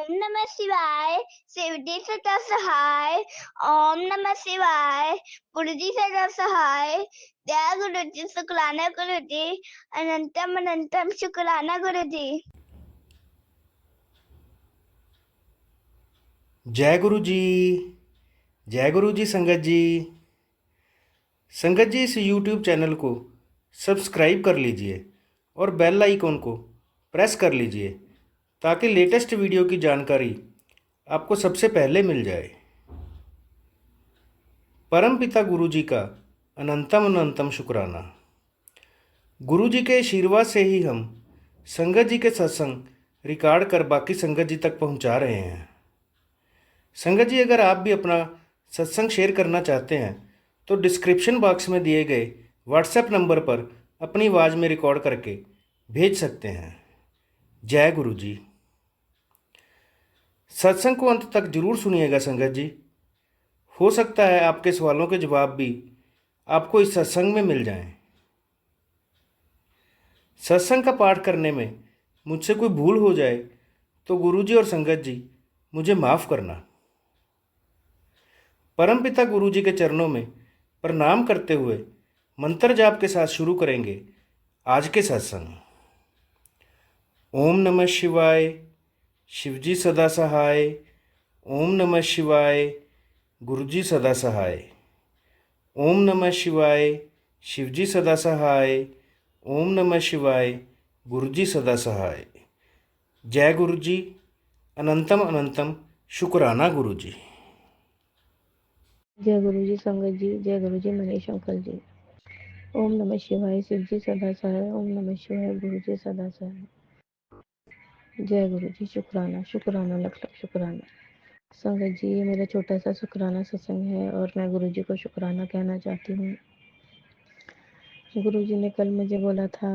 ओम नमः शिवाय, शिवजी सदा सहाय। ओम नमः शिवाय, गुरुजी सदा सहाय। जय गुरुजी, शुक्राना गुरुजी, अनंतम अनंतम शुक्राना गुरुजी। जय गुरु जी। जय गुरु जी। संगत जी, इस यूट्यूब चैनल को सब्सक्राइब कर लीजिए और बेल आइकॉन को प्रेस कर लीजिए ताकि लेटेस्ट वीडियो की जानकारी आपको सबसे पहले मिल जाए। परम पिता गुरु जी का अनंतम अनंतम शुक्राना। गुरु जी के आशीर्वाद से ही हम संगत जी के सत्संग रिकॉर्ड कर बाकी संगत जी तक पहुंचा रहे हैं। संगत जी, अगर आप भी अपना सत्संग शेयर करना चाहते हैं तो डिस्क्रिप्शन बॉक्स में दिए गए व्हाट्सएप नंबर पर अपनी आवाज़ में रिकॉर्ड करके भेज सकते हैं। जय गुरु जी। सत्संग को अंत तक जरूर सुनिएगा संगत जी। हो सकता है आपके सवालों के जवाब भी आपको इस सत्संग में मिल जाएं। सत्संग का पाठ करने में मुझसे कोई भूल हो जाए तो गुरु जी और संगत जी मुझे माफ़ करना। परमपिता गुरु जी के चरणों में प्रणाम करते हुए मंत्र जाप के साथ शुरू करेंगे आज के सत्संग। ओम नमः शिवाय, शिवजी सदा सहाय। ओम नमः शिवाय, गुरुजी सदा सहाय। ओम नमः शिवाय, शिवजी सदा सहाय। ओम नमः शिवाय, गुरुजी सदा सहाय। जय गुरु जी, अनंतम अनंतम शुक्राना गुरु जी। जय गुरु जी संगत जी, जय गुरु जी मनीष अंकल जी। ओम नमः शिवाय, शिव जी सदा सहाय। ओम नमः शिवाय, गुरु जी सदा सहाय। जय गुरु जी, शुक्राना शुक्राना लख लख शुक्राना। संगत जी, ये मेरा छोटा सा शुक्राना सत्संग है और मैं गुरु जी को शुक्राना कहना चाहती हूँ। गुरु जी ने कल मुझे बोला था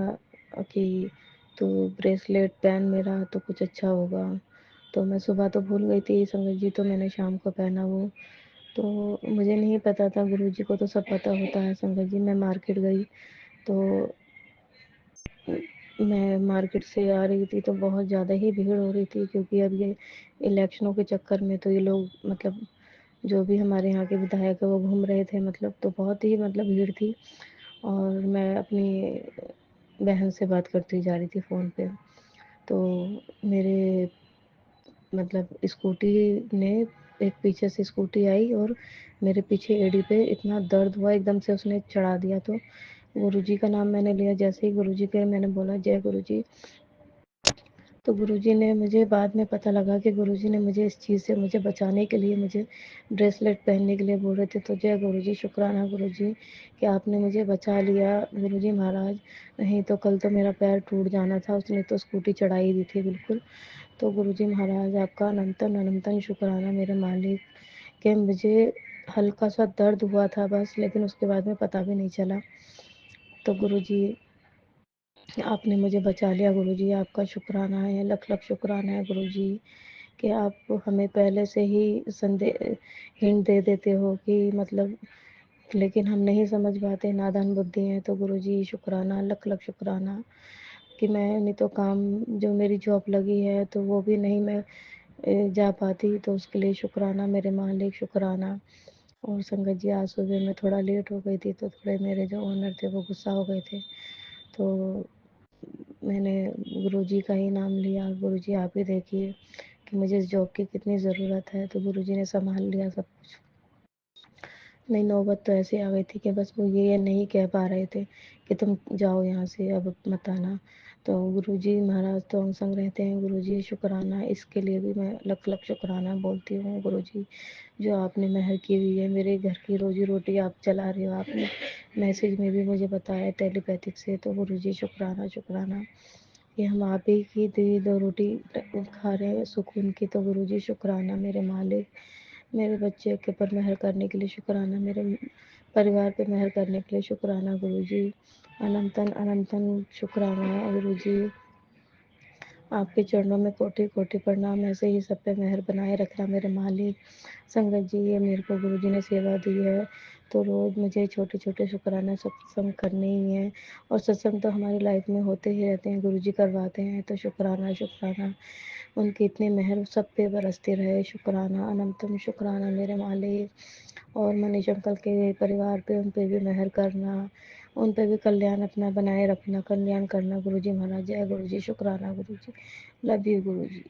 कि तू ब्रेसलेट पहन मेरा तो कुछ अच्छा होगा। तो मैं सुबह तो भूल गई थी संगत जी, तो मैंने शाम को पहना वो। तो मुझे नहीं पता था, गुरु जी को तो सब पता होता है संगत जी। मैं मार्केट गई तो मैं मार्केट से आ रही थी तो बहुत ज़्यादा ही भीड़ हो रही थी, क्योंकि अब ये इलेक्शनों के चक्कर में तो ये लोग मतलब जो भी हमारे यहाँ के विधायक है वो घूम रहे थे, मतलब तो बहुत ही मतलब भीड़ थी। और मैं अपनी बहन से बात करती जा रही थी फ़ोन पे, तो मेरे मतलब स्कूटी ने एक पीछे से स्कूटी आई और मेरे पीछे एड़ी पे इतना दर्द हुआ, एकदम से उसने चढ़ा दिया। तो गुरुजी का नाम मैंने लिया, जैसे ही गुरुजी के मैंने बोला जय गुरुजी, तो गुरुजी ने मुझे बाद में पता लगा कि गुरुजी ने मुझे इस चीज़ से मुझे बचाने के लिए मुझे ब्रेसलेट पहनने के लिए बोल रहे थे। तो जय गुरुजी, शुक्राना गुरुजी कि आपने मुझे बचा लिया गुरुजी महाराज, नहीं तो कल तो मेरा पैर टूट जाना था। उसने तो स्कूटी चढ़ाई दी थी बिल्कुल। तो गुरुजी महाराज आपका अनंतन अनंतन शुक्राना मेरे मालिक कि मुझे हल्का सा दर्द हुआ था बस, लेकिन उसके बाद में पता भी नहीं चला। तो गुरुजी आपने मुझे बचा लिया गुरुजी, आपका शुक्राना है, लख लख शुक्राना है गुरुजी कि आप हमें पहले से ही हिंट दे देते हो कि मतलब, लेकिन हम नहीं समझ पाते, नादान बुद्धि है। तो गुरुजी शुक्राना, लख लख शुक्राना कि मैं नहीं तो काम जो मेरी जॉब लगी है तो वो भी नहीं मैं जा पाती, तो उसके लिए शुक्राना मेरे मालिक, शुक्राना। और संगत जी, आज सुबह मैं थोड़ा लेट हो गई थी तो थोड़े मेरे जो ओनर थे वो गुस्सा हो गए थे। तो मैंने गुरुजी का ही नाम लिया, गुरुजी आप ही देखिए कि मुझे इस जॉब की कितनी ज़रूरत है। तो गुरुजी ने संभाल लिया सब कुछ। नहीं, नौबत तो ऐसी आ गई थी कि बस वो ये नहीं कह पा रहे थे कि तुम जाओ यहाँ से, अब मत आना। तो गुरुजी महाराज तो हम संग रहते हैं। गुरुजी शुक्राना, इसके लिए भी मैं लख लख शुक्राना बोलती हूँ गुरुजी, जो आपने मेहर की हुई है, मेरे घर की रोजी रोटी आप चला रहे हो। आपने मैसेज में भी मुझे बताया टेलीपैथिक से। तो गुरुजी शुक्राना शुक्राना कि हम आप ही की दी दो रोटी खा रहे हैं सुकून की। तो गुरुजी शुक्राना मेरे मालिक, मेरे बच्चे के ऊपर मेहर करने के लिए शुक्राना, मेरे परिवार पे मेहर करने के लिए शुक्राना गुरुजी, अनंतन अनंतन शुक्राना गुरुजी। आपके चरणों में कोटि कोटि प्रणाम, ऐसे ही सब पे मेहर बनाए रखना मेरे मालिक। संगत जी, ये मेरे को गुरुजी ने सेवा दी है तो रोज़ मुझे छोटे-छोटे शुक्राना सत्संग करने ही हैं और सत्संग तो हमारी लाइफ में होते ही रहते हैं, गुरुजी करवाते हैं, तो शुक्राना शुक्राना उनकी इतनी मेहर सब पे बरसती रहे। शुक्राना अनंतम शुक्राना मेरे मालिक और मनीष अंकल के परिवार पे, उन पे भी मेहर करना, उन पे भी कल्याण अपना बनाए रखना, कल्याण करना। गुरुजी महाराज जय गुरुजी, शुक्राना गुरुजी, लव यू गुरुजी।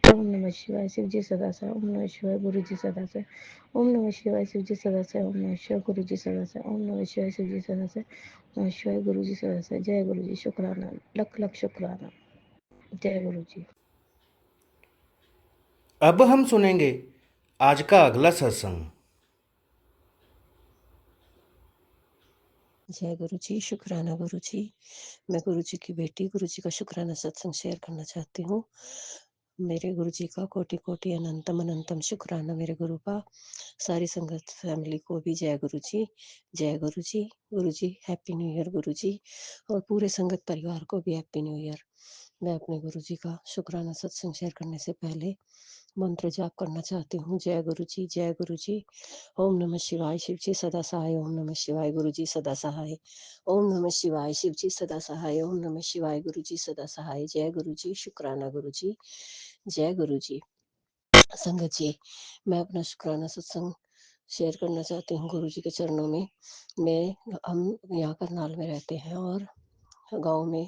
ओम नमः शिवाय, शिव जी सदा से। ओम नमः शिवाय, गुरु जी सदा से। ओम नमः शिवाय, शिव जी सदा से। ओम नमः शिवाय, गुरु जी सदा से। ओम नमः शिवाय, शिव जी सदा से। ओम नमः शिवाय, गुरु जी सदा से। जय गुरु जी, शुक्राना, लख लख शुक्राना। जय गुरु जी। अब हम सुनेंगे आज का अगला सत्संग। जय गुरु जी, शुक्राना गुरु जी। मैं गुरु जी की बेटी, गुरु जी का शुक्राना सत्संग शेयर करना चाहती हूँ। मेरे गुरु जी का कोटि कोटि अनंतम अनंतम शुक्राना मेरे गुरु का। सारी संगत फैमिली को भी जय गुरु जी, जय गुरु जी। गुरु जी हैप्पी न्यू ईयर गुरु जी, और पूरे संगत परिवार को भी हैप्पी न्यू ईयर। मैं अपने गुरु जी का शुक्राना सत्संग शेयर करने से पहले मंत्र जाप करना चाहती हूँ। जय गुरु जी, जय गुरु जी। ओम नमः शिवाय, शिव जी सदा सहाय। ओम नमः शिवाय, गुरु जी सदा सहाय। ओम नमः शिवाय, शिव जी सदा सहाय। ओम नमः शिवाय, गुरु जी सदा सहाय। जय गुरु जी, शुक्राना गुरु जी, जय गुरु जी। संगत जी, मैं अपना शुक्राना सत्संग शेयर करना चाहती हूँ गुरु जी के चरणों में। हम यहाँ करनाल में रहते हैं और गांव में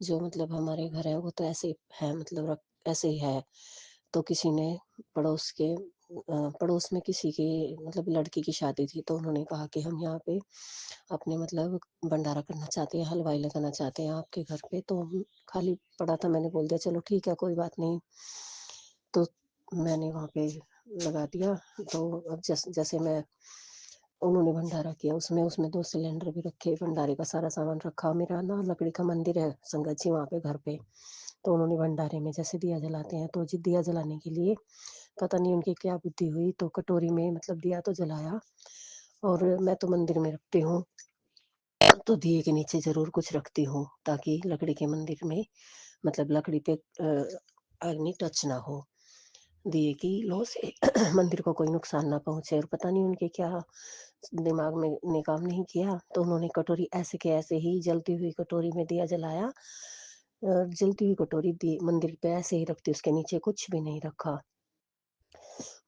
जो मतलब हमारे घर है वो तो ऐसे है, मतलब ऐसे ही है। तो किसी ने पड़ोस के पड़ोस में किसी की मतलब लड़की की शादी थी, तो उन्होंने कहा कि हम यहाँ पे अपने मतलब भंडारा करना चाहते हैं, हलवाई लगाना चाहते हैं आपके घर पे। तो खाली पड़ा था, मैंने बोल दिया चलो ठीक है कोई बात नहीं। तो मैंने वहाँ पे लगा दिया। तो अब जैसे मैं उन्होंने भंडारा किया, उसमें उसमें 2 सिलेंडर भी रखे, भंडारे का सारा सामान रखा। मेरा ना लकड़ी का मंदिर है संगत जी वहाँ पे घर पे। तो उन्होंने भंडारे में जैसे दिया जलाते हैं, तो जी दिया जलाने के लिए पता नहीं उनकी क्या बुद्धि हुई, तो कटोरी में मतलब दिया तो जलाया। और मैं तो मंदिर में रखती हूँ, तो दिए के नीचे जरूर कुछ रखती हूँ ताकि लकड़ी के मंदिर में मतलब लकड़ी पे अग्नि टच ना हो, दिए की लो से मंदिर को कोई नुकसान ना पहुंचे। और पता नहीं उनके क्या दिमाग में ने काम नहीं किया, तो उन्होंने कटोरी ऐसे के ऐसे ही जलती हुई कटोरी में दिया जलाया। जलती हुई कटोरी दी मंदिर पे ऐसे ही रखती, उसके नीचे कुछ भी नहीं रखा।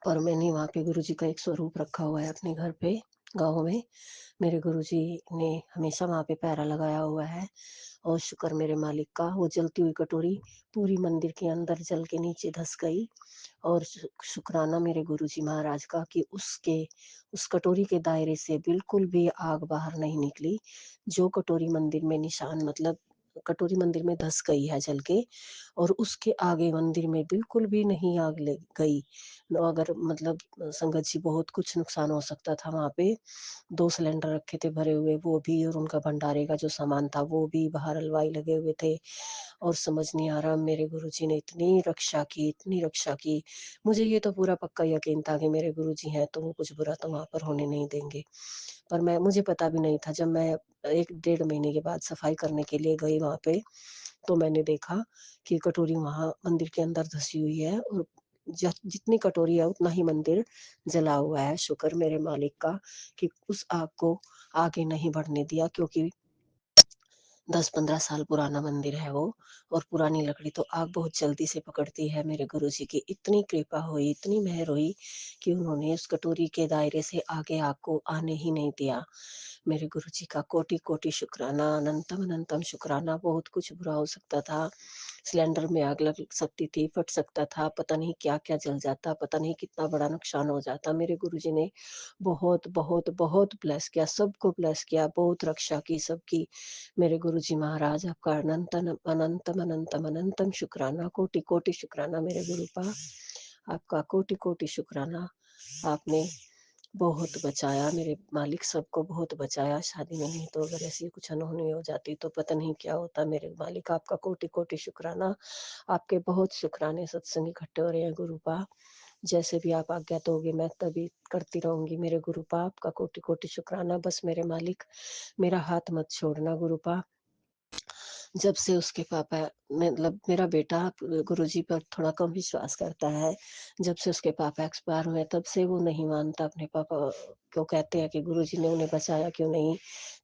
पर मैंने वहाँ पे गुरु जी का एक स्वरूप रखा हुआ है अपने घर पे गाँव में। मेरे गुरुजी ने हमेशा वहाँ पे पहरा लगाया हुआ है। और शुक्र मेरे मालिक का, वो जलती हुई कटोरी पूरी मंदिर के अंदर जल के नीचे धस गई। और शुक्राना मेरे गुरुजी महाराज का कि उस कटोरी के दायरे से बिल्कुल भी आग बाहर नहीं निकली। जो कटोरी मंदिर में निशान मतलब कटोरी मंदिर में धस गई है जल के, और उसके आगे मंदिर में बिल्कुल भी नहीं आग लग गई। अगर मतलब संगत जी बहुत कुछ नुकसान हो सकता था वहाँ पे। 2 सिलेंडर रखे थे भरे हुए वो भी, और उनका भंडारे का जो सामान था वो भी, बाहर हलवाई लगे हुए थे। और समझ नहीं आ रहा, मेरे गुरुजी ने इतनी रक्षा की, इतनी रक्षा की। मुझे ये तो पूरा पक्का यकीन था कि मेरे गुरुजी हैं तो वो कुछ बुरा तो वहाँ पर होने नहीं देंगे। पर मुझे पता भी नहीं था, जब मैं 1 डेढ़ महीने के बाद सफाई करने के लिए गई वहाँ पे, तो मैंने देखा कि कटोरी वहाँ मंदिर के अंदर धसी हुई है, और जितनी कटोरी है उतना ही मंदिर जला हुआ है। शुक्र मेरे मालिक का कि उस आग को आगे नहीं बढ़ने दिया, क्योंकि 10-15 साल पुराना मंदिर है वो, और पुरानी लकड़ी तो आग बहुत जल्दी से पकड़ती है। मेरे गुरुजी की इतनी कृपा हुई, इतनी मेहर हुई कि उन्होंने उस कटोरी के दायरे से आगे आग को आने ही नहीं दिया। मेरे गुरुजी का कोटि कोटि शुक्राना, अनंतम अनंतम शुक्राना। बहुत कुछ बुरा हो सकता था, सिलेंडर में आग लग सकती थी, फट सकता था, पता नहीं क्या क्या जल जाता, पता नहीं कितना बड़ा नुकसान हो जाता। मेरे गुरुजी ने बहुत बहुत बहुत ब्लेस किया, सबको ब्लेस किया, बहुत रक्षा की सबकी। मेरे गुरुजी महाराज आपका अनंतम अनंतम अनंतम अनंतम शुक्राना, कोटि कोटि शुक्राना मेरे गुरु का। आपका कोटि कोटि शुक्राना। आपने बहुत बचाया मेरे मालिक, सबको बहुत बचाया। शादी में नहीं तो अगर ऐसी कुछ अनहोनी हो जाती तो पता नहीं क्या होता। मेरे मालिक आपका कोटि कोटि शुक्राना। आपके बहुत शुक्राने सत्संग इकट्ठे हो रहे हैं गुरुपा। जैसे भी आप आज्ञा दोगे मैं तभी करती रहूंगी मेरे गुरुपा। आपका कोटि कोटि शुक्राना। बस मेरे मालिक मेरा हाथ मत छोड़ना गुरुपा। जब से उसके पापा मतलब मेरा बेटा गुरुजी पर थोड़ा कम विश्वास करता है। जब से उसके पापा एक्सपायर हुए तब से वो नहीं मानता अपने पापा को, कहते हैं कि गुरुजी ने उन्हें बचाया क्यों नहीं?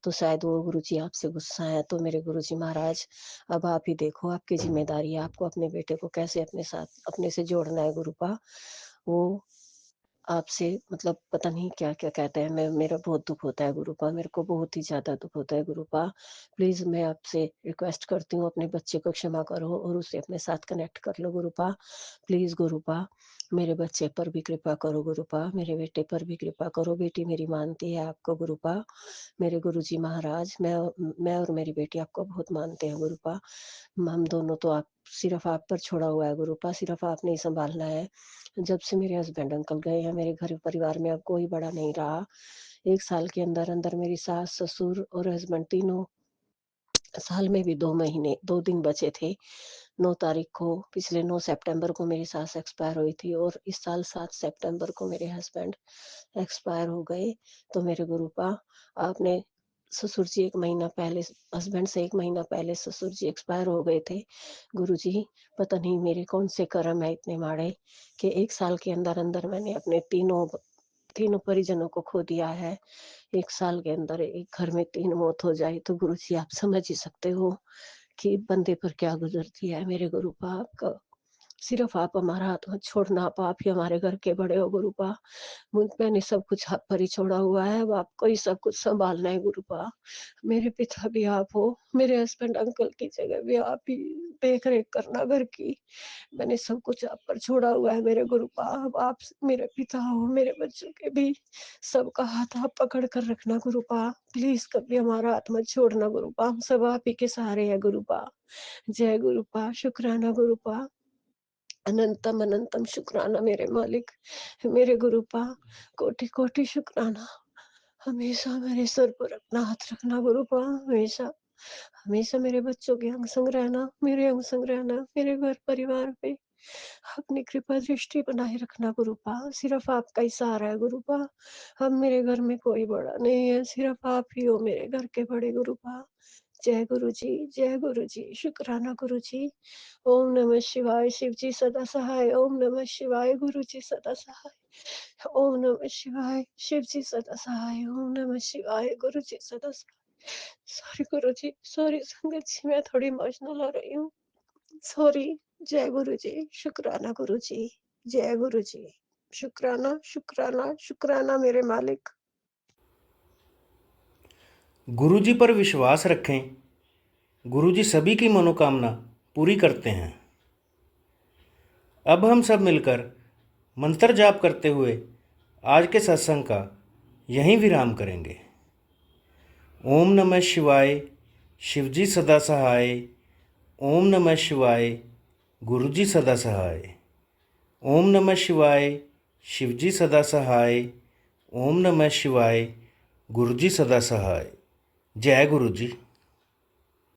तो शायद वो गुरुजी आपसे गुस्सा हैं। तो मेरे गुरुजी महाराज अब आप ही देखो, आपकी ज़िम्मेदारी है, आपको अपने बेटे को कैसे अपने साथ अपने से जोड़ना है गुरुपा। वो आपसे मतलब पता नहीं क्या-क्या कहते हैं, मैं मेरा बहुत दुःख होता है गुरुपा, मेरे को बहुत ही ज़्यादा दुःख होता है गुरुपा। प्लीज़ मैं आपसे रिक्वेस्ट करती हूँ अपने बच्चे को क्षमा करो और उसे अपने साथ कनेक्ट कर लो गुरुपा। प्लीज़ गुरुपा, मेरे बच्चे पर भी कृपा करो गुरुपा, मेरे बेटे पर भी कृपा करो, बेटी मेरी मानती है आपको गुरुपा। मेरे गुरुजी महाराज, मैं और मेरी बेटी आपको बहुत मानते हैं गुरुपा। हम दोनों तो आप सिर्फ़ आप पर छोड़ा हुआ है गुरुपा, सिर्फ़ आपने ही सँभालना है। जब से मेरे हस्बैंड अंकल गए हैं, मेरे घर परिवार में अब कोई बड़ा नहीं रहा। 1 साल के अंदर-अंदर मेरी सास, ससुर और हस्बैंड तीनों, साल में भी 2 महीने 2 दिन बचे थे। 9 तारीख को पिछले 9 सितंबर को मेरी सास एक्सपायर हुई थी और इस साल 7 सितंबर को मेरे हस्बैंड एक्सपायर हो गए। तो मेरे गुरुपा, आपने ससुर जी 1 महीना पहले, हस्बैंड से 1 महीना पहले ससुर जी एक्सपायर हो गए थे। गुरुजी, पता नहीं मेरे कौन से कर्म है इतने माड़े कि 1 साल के अंदर-अंदर मैंने अपने तीनों परिजनों को खो दिया है। 1 साल के अंदर एक घर में 3 मौत हो जाए तो गुरुजी आप समझ ही सकते हो कि बंदे पर क्या गुज़रती है मेरे गुरुपा। आपका सिर्फ़ आप हमारा हाथ मत छोड़ना, आप ही हमारे घर के बड़े हो गुरुपा। मैंने सब कुछ आप पर ही छोड़ा हुआ है, अब आपको ही सब कुछ सँभालना है गुरुपा। मेरे पिता भी आप हो, मेरे हस्बैंड अंकल की जगह भी आप ही देख-रेख करना घर की। मैंने सब कुछ आप पर छोड़ा हुआ है मेरे गुरुपा, अब आप मेरे पिता हो, मेरे बच्चों के भी सबका हाथ आप पकड़ कर रखना गुरुपा। प्लीज़ कभी हमारा हाथ मत छोड़ना गुरुपा, हम सब आप ही के सहारे हैं गुरुपा। जय गुरुपा, शुक्राना गुरुपा। अनंतम अनंतम शुक्राना मेरे मालिक, मेरे गुरुपा, कोटि-कोटि शुक्राना। हमेशा मेरे सर पर अपना हाथ रखना गुरुपा, हमेशा। हमेशा मेरे बच्चों के अंग संग रहना, मेरे अंग संग रहना, मेरे घर परिवार पे अपनी कृपा दृष्टि बनाए रखना गुरुपा। सिर्फ़ आपका ही सहारा है गुरुपा। अब मेरे घर में कोई बड़ा नहीं है, सिर्फ़ आप ही हो मेरे घर के बड़े गुरुपा। जय गुरुजी, जय गुरुजी, शुक्राना गुरुजी। ओम नमः शिवाय, शिव जी सदा सहाय। ओम नमः शिवाय, गुरु जी सदा सहाय। ओम नमः शिवाय, शिव जी सदा सहाय। ओम नमः शिवाय, गुरु जी सदा सहाय। सॉरी गुरुजी, सॉरी संगत जी, मैं थोड़ी इमोशनल हो रही हूँ। सॉरी। जय गुरुजी, शुक्राना गुरुजी, जय गुरुजी। शुक्राना, शुक्राना, शुक्राना मेरे मालिक। गुरुजी पर विश्वास रखें, गुरुजी सभी की मनोकामना पूरी करते हैं। अब हम सब मिलकर मंत्र जाप करते हुए आज के सत्संग का यहीं विराम करेंगे। ओम नमः शिवाय, शिवजी सदा सहाय। ओम नमः शिवाय, गुरुजी सदा सहाय। ओम नमः शिवाय, शिवजी सदा सहाय। ओम नमः शिवाय, गुरुजी सदा सहाय। जय गुरुजी।